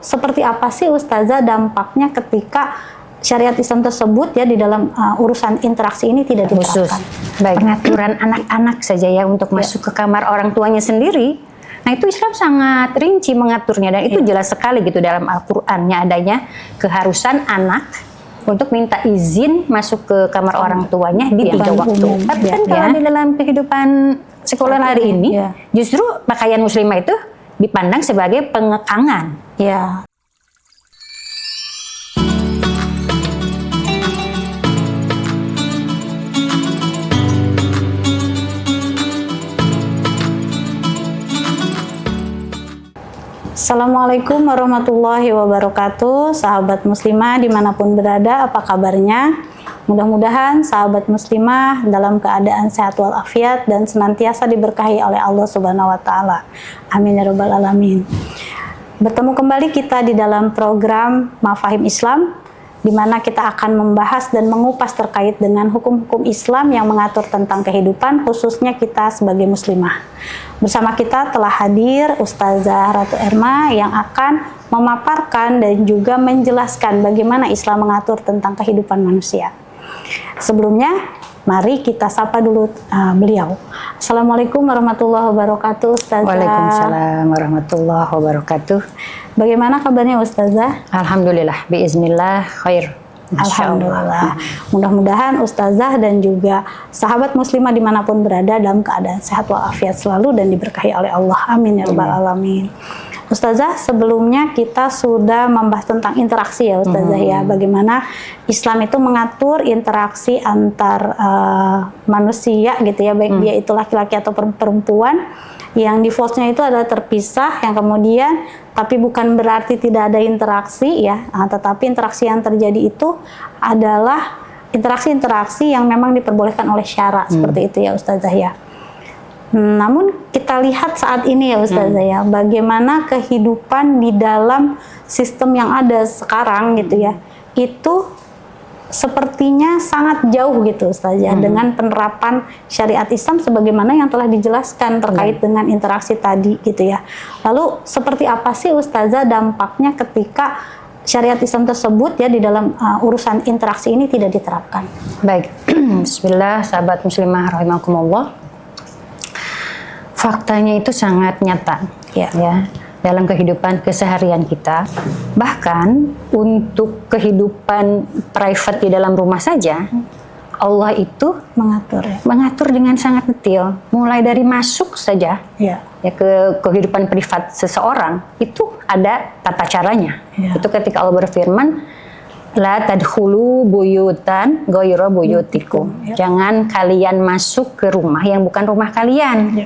Seperti apa sih Ustazah dampaknya ketika syariat Islam tersebut ya di dalam urusan interaksi ini tidak diterapkan? Baik, pengaturan anak-anak saja ya untuk masuk ke kamar orang tuanya sendiri. Nah itu Islam sangat rinci mengaturnya dan itu jelas sekali gitu dalam Al-Qur'annya adanya keharusan anak untuk minta izin masuk ke kamar orang tuanya di 3 waktu. Tapi kan kalau di dalam kehidupan sekuler hari ini justru pakaian muslimah itu dipandang sebagai pengekangan. Ya. Assalamualaikum warahmatullahi wabarakatuh. Sahabat muslimah dimanapun berada, apa kabarnya? Mudah-mudahan sahabat muslimah dalam keadaan sehat walafiat dan senantiasa diberkahi oleh Allah Subhanahu wa Ta'ala. Amin ya Rabbal 'Alamin. Bertemu kembali kita di dalam program Mafahim Islam, di mana kita akan membahas dan mengupas terkait dengan hukum-hukum Islam yang mengatur tentang kehidupan, khususnya kita sebagai muslimah. Bersama kita telah hadir Ustazah Ratu Erma yang akan memaparkan dan juga menjelaskan bagaimana Islam mengatur tentang kehidupan manusia. Sebelumnya, mari kita sapa dulu beliau. Assalamualaikum warahmatullahi wabarakatuh, Ustazah. Waalaikumsalam warahmatullahi wabarakatuh. Bagaimana kabarnya Ustazah? Alhamdulillah, biiznillah khair. Alhamdulillah. Mudah-mudahan Ustazah dan juga sahabat muslimah dimanapun berada dalam keadaan sehat walafiat selalu dan diberkahi oleh Allah. Amin ya Rabbal 'Alamin. Ustazah, sebelumnya kita sudah membahas tentang interaksi ya Ustazah ya, bagaimana Islam itu mengatur interaksi antar manusia gitu ya, baik dia itu laki-laki atau perempuan, yang defaultnya itu adalah terpisah, yang kemudian tapi bukan berarti tidak ada interaksi ya, tetapi interaksi yang terjadi itu adalah interaksi-interaksi yang memang diperbolehkan oleh syara, seperti itu ya Ustazah ya. Namun kita lihat saat ini ya Ustazah ya, bagaimana kehidupan di dalam sistem yang ada sekarang gitu ya, itu sepertinya sangat jauh gitu Ustazah dengan penerapan syariat Islam sebagaimana yang telah dijelaskan terkait dengan interaksi tadi gitu ya. Lalu seperti apa sih Ustazah dampaknya ketika syariat Islam tersebut ya di dalam urusan interaksi ini tidak diterapkan? Baik, bismillah sahabat muslimah rahimakumullah. Faktanya itu sangat nyata ya dalam kehidupan keseharian kita. Bahkan untuk kehidupan private di dalam rumah saja, Allah itu mengatur dengan sangat detail. Mulai dari masuk saja ya ke kehidupan privat seseorang, itu ada tata caranya. Itu ketika Allah berfirman, la tadkhulu buyutan ghayra buyutikum. Jangan kalian masuk ke rumah yang bukan rumah kalian.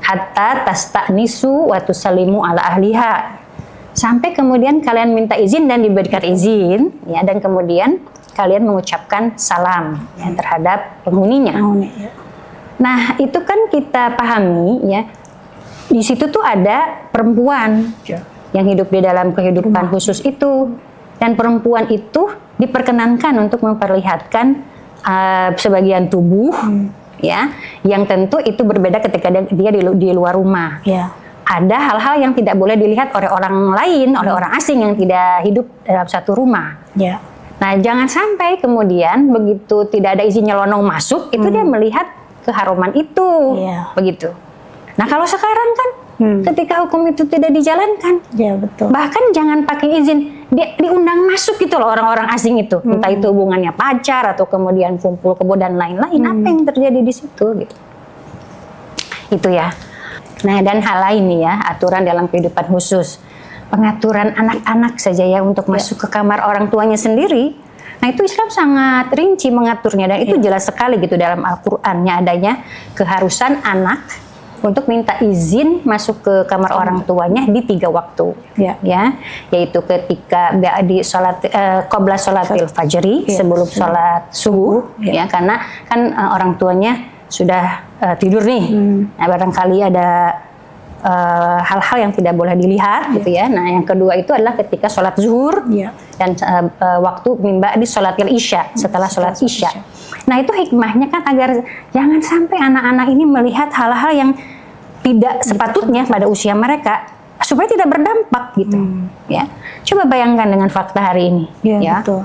Hatta tasta'nisu wa tusallimu ala ahliha. Sampai kemudian kalian minta izin dan diberikan izin ya, dan kemudian kalian mengucapkan salam ya, terhadap penghuninya. Nah, itu kan kita pahami ya. Di situ tuh ada perempuan yang hidup di dalam kehidupan khusus itu, dan perempuan itu diperkenankan untuk memperlihatkan sebagian tubuh ya, yang tentu itu berbeda ketika dia di luar rumah. Ada hal-hal yang tidak boleh dilihat oleh orang lain, oleh orang asing yang tidak hidup dalam satu rumah. Nah, jangan sampai kemudian begitu tidak ada izin nyelonong masuk, itu dia melihat keharuman itu, begitu. Nah, kalau sekarang kan ketika hukum itu tidak dijalankan, bahkan jangan pakai izin, diundang masuk gitu loh orang-orang asing itu, entah itu hubungannya pacar atau kemudian kumpul kebo dan lain-lain. Apa yang terjadi di situ gitu? Itu ya. Nah, dan hal lain nih ya, aturan dalam kehidupan khusus, pengaturan anak-anak saja ya untuk masuk ke kamar orang tuanya sendiri. Nah, itu Islam sangat rinci mengaturnya dan itu jelas sekali gitu dalam Al-Qur'annya adanya keharusan anak untuk minta izin masuk ke kamar orang tuanya di 3 waktu ya, yaitu ketika di sholat qabla sholatil fajri, sebelum sholat subuh ya, karena kan orang tuanya sudah tidur nih. Nah, barangkali ada hal-hal yang tidak boleh dilihat gitu ya. Nah, yang kedua itu adalah ketika sholat zuhur dan waktu mimba di sholatil isya, setelah sholat isya. Nah, itu hikmahnya kan agar jangan sampai anak-anak ini melihat hal-hal yang tidak sepatutnya pada usia mereka. supaya tidak berdampak gitu. Ya, coba bayangkan dengan fakta hari ini, ya. Betul.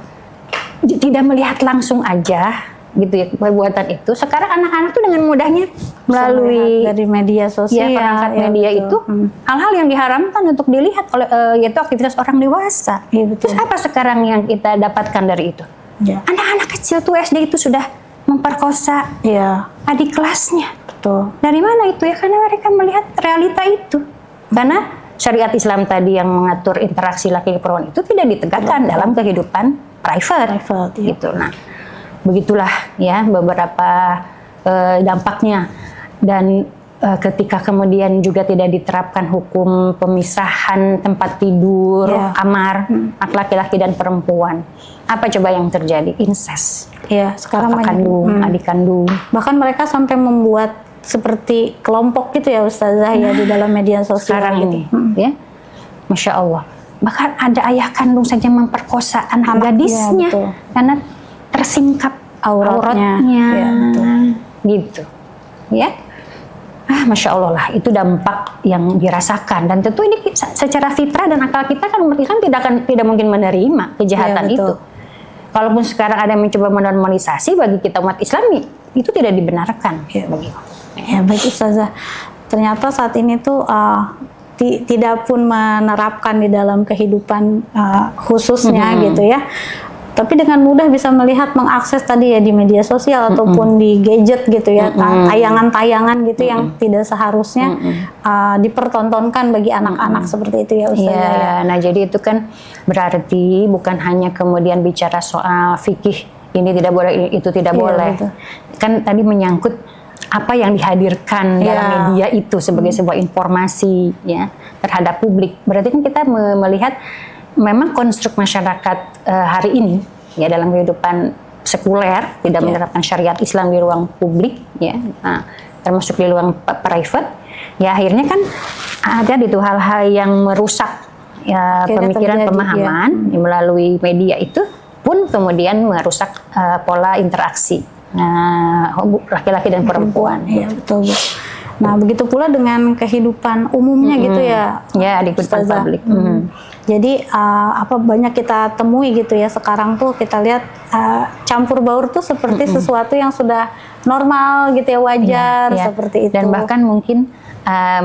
Tidak melihat langsung aja gitu ya perbuatan itu. Sekarang anak-anak tuh dengan mudahnya melalui dari media sosial, perangkat media itu hal-hal yang diharamkan untuk dilihat oleh yaitu aktivitas orang dewasa. Terus apa sekarang yang kita dapatkan dari itu? Anak-anak kecil tuh SD itu sudah memperkosa adik kelasnya. Betul. Dari mana itu ya? Karena mereka melihat realita itu. Karena syariat Islam tadi yang mengatur interaksi laki perempuan itu tidak ditegakkan dalam kehidupan private gitu. Nah, begitulah ya beberapa dampaknya. Dan ketika kemudian juga tidak diterapkan hukum pemisahan tempat tidur, kamar laki-laki dan perempuan, apa coba yang terjadi? Incest. Sekarang kakak kandung, adik kandung. Bahkan mereka sampai membuat seperti kelompok gitu ya Ustazah ya di dalam media sosial sekarang gitu. Ini ya, Masya Allah. Bahkan ada ayah kandung saja memperkosa anak gadisnya karena tersingkap auratnya. Gitu ya. Masya Allah lah, itu dampak yang dirasakan. Dan tentu ini secara fitrah dan akal kita kan tidak mungkin menerima kejahatan itu. Kalaupun sekarang ada yang mencoba menormalisasi, bagi kita umat Islam itu tidak dibenarkan. Baik Ustazah, ternyata saat ini tuh tidak pun menerapkan di dalam kehidupan khususnya gitu ya, tapi dengan mudah bisa melihat, mengakses tadi ya di media sosial ataupun di gadget gitu ya, tayangan-tayangan gitu yang tidak seharusnya dipertontonkan bagi anak-anak seperti itu ya Ustazah ya. Nah jadi itu kan berarti bukan hanya kemudian bicara soal fikih ini tidak boleh, itu tidak boleh. Betul. Kan tadi menyangkut apa yang dihadirkan dalam media itu sebagai sebuah informasi ya terhadap publik. Berarti kan kita melihat memang konstruk masyarakat hari ini ya dalam kehidupan sekuler tidak menerapkan syariat Islam di ruang publik ya, termasuk di ruang private ya, akhirnya kan ada itu hal-hal yang merusak ya pemikiran pemahaman melalui media itu pun kemudian merusak pola interaksi laki-laki dan perempuan. Betul Bu. Nah begitu pula dengan kehidupan umumnya gitu ya. Di kehidupan publik. Jadi banyak kita temui gitu ya sekarang tuh kita lihat campur baur tuh seperti sesuatu yang sudah normal gitu ya, wajar seperti itu. Dan bahkan mungkin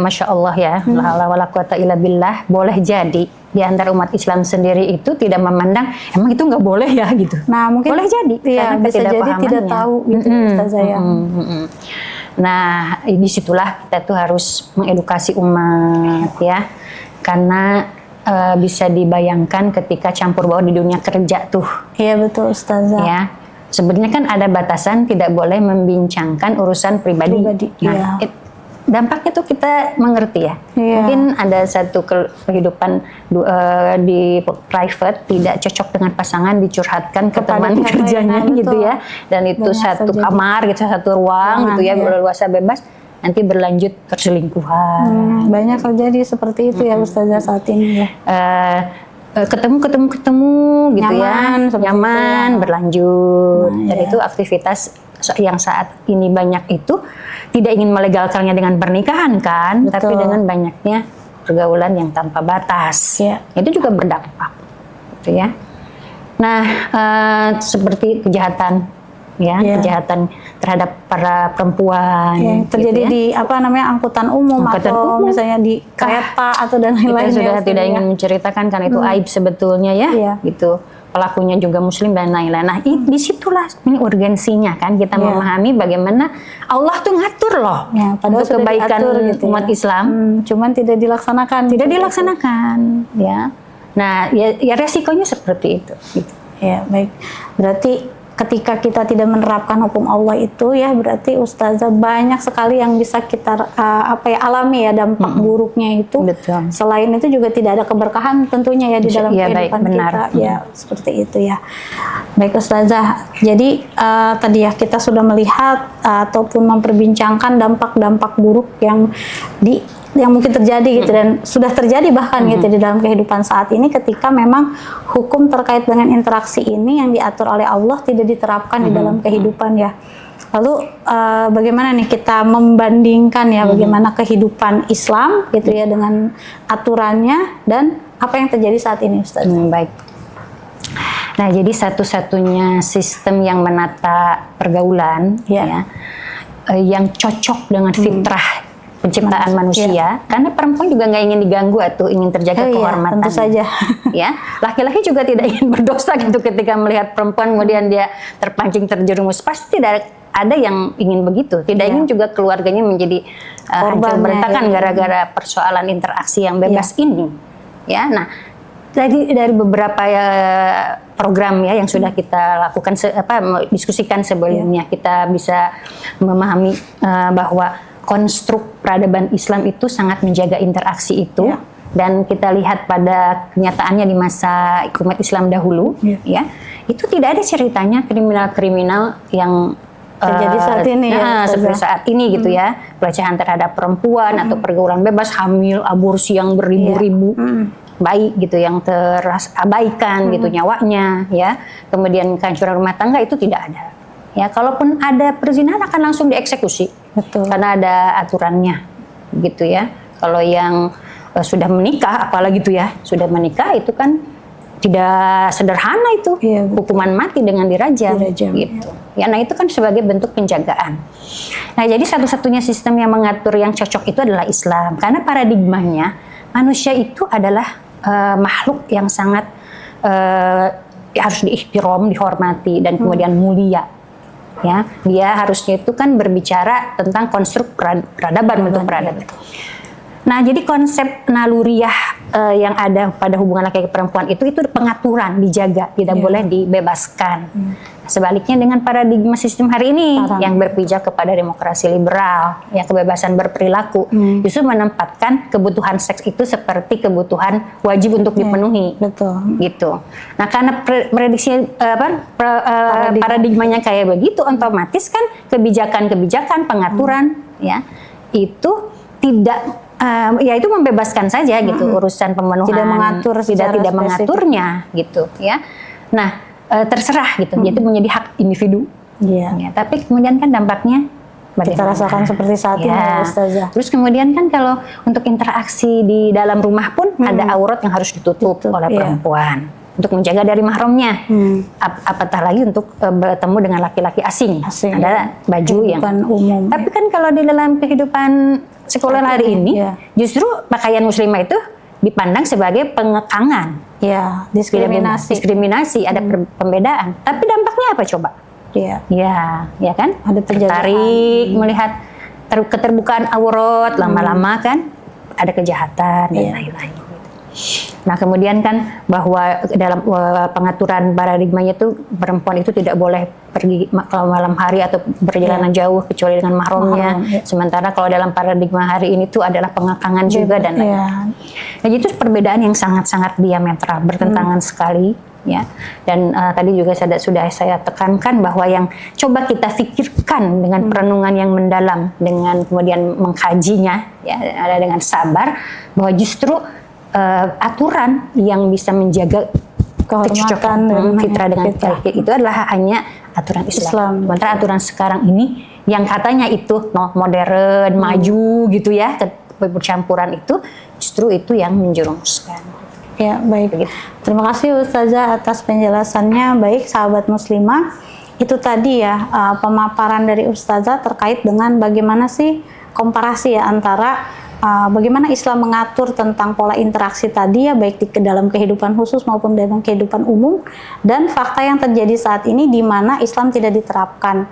Masya Allah ya, la haula wala quwata illa billah, boleh jadi di antara umat Islam sendiri itu tidak memandang emang itu nggak boleh ya gitu. Nah mungkin boleh jadi karena bisa jadi tidak tahu gitu Ustazah ya. Nah disitulah kita tuh harus mengedukasi umat ya, karena bisa dibayangkan ketika campur baur di dunia kerja tuh. Iya betul Ustazah. Ya, sebenarnya kan ada batasan tidak boleh membincangkan urusan pribadi. Nah, dampaknya tuh kita mengerti ya. Mungkin ada satu kehidupan di private tidak cocok dengan pasangan, dicurhatkan ke teman kerjanya gitu ya. Dan itu satu kamar gitu, satu ruang gitu ya, berluasa bebas. Nanti berlanjut perselingkuhan. Banyak terjadi seperti itu ya Ustazah saat ini ya. Ketemu gitu nyaman berlanjut. Dan itu aktivitas yang saat ini banyak itu tidak ingin melegalkannya dengan pernikahan kan, tapi dengan banyaknya pergaulan yang tanpa batas. Itu juga berdampak gitu ya. Nah seperti kejahatan kejahatan terhadap para perempuan terjadi gitu di angkutan umum atau misalnya di kereta atau dan lain-lain. Kita sudah tidak ingin menceritakan kan itu aib sebetulnya ya gitu. Pelakunya juga muslim dan lain-lain. Nah disitulah ini urgensinya kan kita memahami bagaimana Allah tuh ngatur loh untuk kebaikan gitu umat Islam. Cuman tidak dilaksanakan. Ya. Nah ya resikonya seperti itu. Gitu. Ya baik. Berarti ketika kita tidak menerapkan hukum Allah itu ya berarti Ustazah banyak sekali yang bisa kita alami ya dampak buruknya itu. Betul. Selain itu juga tidak ada keberkahan tentunya ya di dalam kehidupan kita ya seperti itu ya. Baik Ustazah, jadi tadi ya kita sudah melihat ataupun memperbincangkan dampak-dampak buruk yang mungkin terjadi gitu dan sudah terjadi bahkan gitu di dalam kehidupan saat ini ketika memang hukum terkait dengan interaksi ini yang diatur oleh Allah tidak diterapkan di dalam kehidupan ya. Lalu bagaimana nih kita membandingkan ya bagaimana kehidupan Islam gitu ya dengan aturannya dan apa yang terjadi saat ini, Ustaz? Baik. Nah, jadi satu-satunya sistem yang menata pergaulan ya yang cocok dengan fitrah penciptaan manusia, karena perempuan juga nggak ingin diganggu atau ingin terjaga kehormatan. Tentu saja. Ya, laki-laki juga tidak ingin berdosa gitu ketika melihat perempuan kemudian dia terpancing terjerumus. Pasti tidak ada yang ingin begitu. Tidak ingin juga keluarganya menjadi hancur berantakan gara-gara persoalan interaksi yang bebas ini. Ya, nah dari beberapa program ya yang sudah kita lakukan diskusikan sebelumnya, kita bisa memahami bahwa konstruk peradaban Islam itu sangat menjaga interaksi itu, dan kita lihat pada kenyataannya di masa umat Islam dahulu, ya itu tidak ada ceritanya kriminal-kriminal yang terjadi saat ini, seperti saat ini gitu ya, pelecehan terhadap perempuan atau pergaulan bebas, hamil, aborsi yang beribu-ribu bayi gitu yang terabaikan gitu nyawanya, ya kemudian kehancuran rumah tangga itu tidak ada. Ya, kalaupun ada perzinahan akan langsung dieksekusi. Betul. Karena ada aturannya, gitu ya. Kalau yang sudah menikah, apalagi itu ya, sudah menikah itu kan tidak sederhana itu, hukuman mati dengan dirajam, gitu. Ya, nah itu kan sebagai bentuk penjagaan. Nah, jadi satu-satunya sistem yang mengatur yang cocok itu adalah Islam, karena paradigmanya manusia itu adalah makhluk yang sangat harus diihtiram, dihormati dan kemudian mulia. Ya, dia harusnya itu kan berbicara tentang konstruk peradaban, bentuk peradaban. Nah, jadi konsep naluriah yang ada pada hubungan laki-laki perempuan itu pengaturan, dijaga, tidak boleh dibebaskan. Sebaliknya dengan paradigma sistem hari ini yang berpijak kepada demokrasi liberal, ya kebebasan berperilaku, justru menempatkan kebutuhan seks itu seperti kebutuhan wajib untuk dipenuhi. Betul. Gitu. Nah, karena prediksi paradigmanya kayak begitu, otomatis kan kebijakan-kebijakan pengaturan ya itu tidak ya itu membebaskan saja gitu urusan pemenuhan, tidak mengaturnya gitu ya. Nah, terserah gitu, jadi menjadi hak individu. Ya, tapi kemudian kan dampaknya kita rasakan seperti saat ini, Ustazah. Terus kemudian kan kalau untuk interaksi di dalam rumah pun ada aurat yang harus ditutup oleh perempuan untuk menjaga dari mahramnya. Apatah lagi untuk bertemu dengan laki-laki asing. Ada baju yang umum. Tapi kan kalau di dalam kehidupan sekuler hari ini, justru pakaian muslimah itu dipandang sebagai pengekangan. Ya, diskriminasi, ada pembedaan. Tapi dampaknya apa coba? Ya kan? Ada tertarik melihat keterbukaan aurat, lama-lama kan ada kejahatan dan lain-lain. Nah, kemudian kan bahwa dalam pengaturan paradigmanya itu perempuan itu tidak boleh pergi kalau malam hari atau perjalanan jauh kecuali dengan mahramnya. Sementara kalau dalam paradigma hari ini itu adalah pengekangan juga dan lain-lain. Nah, itu perbedaan yang sangat-sangat diametral, bertentangan sekali. Ya, dan tadi juga sudah saya tekankan bahwa yang coba kita pikirkan dengan perenungan yang mendalam, dengan kemudian mengkajinya, ya, dengan sabar, bahwa justru aturan yang bisa menjaga kehormatan fitrah dengan baik itu adalah hanya aturan Islam. Sementara aturan sekarang ini yang katanya itu modern, maju gitu ya, percampuran itu justru itu yang menjerumuskan. Ya, baik. Begitu. Terima kasih Ustazah atas penjelasannya. Baik, sahabat muslimah, itu tadi ya pemaparan dari Ustazah terkait dengan bagaimana sih komparasi ya antara bagaimana Islam mengatur tentang pola interaksi tadi ya, baik di dalam kehidupan khusus maupun dalam kehidupan umum, dan fakta yang terjadi saat ini di mana Islam tidak diterapkan.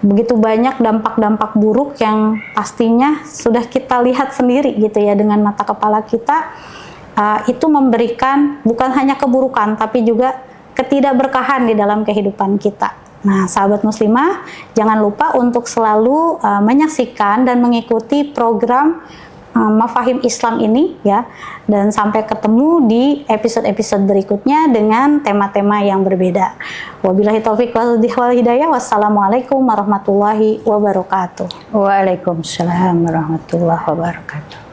Begitu banyak dampak-dampak buruk yang pastinya sudah kita lihat sendiri gitu ya dengan mata kepala kita. Itu memberikan bukan hanya keburukan tapi juga ketidakberkahan di dalam kehidupan kita. Nah, sahabat muslimah, jangan lupa untuk selalu menyaksikan dan mengikuti program Mafahim Islam ini ya, dan sampai ketemu di episode-episode berikutnya dengan tema-tema yang berbeda. Wabillahi taufiq wal hidayah. Wassalamualaikum warahmatullahi wabarakatuh. Waalaikumsalam warahmatullahi wabarakatuh.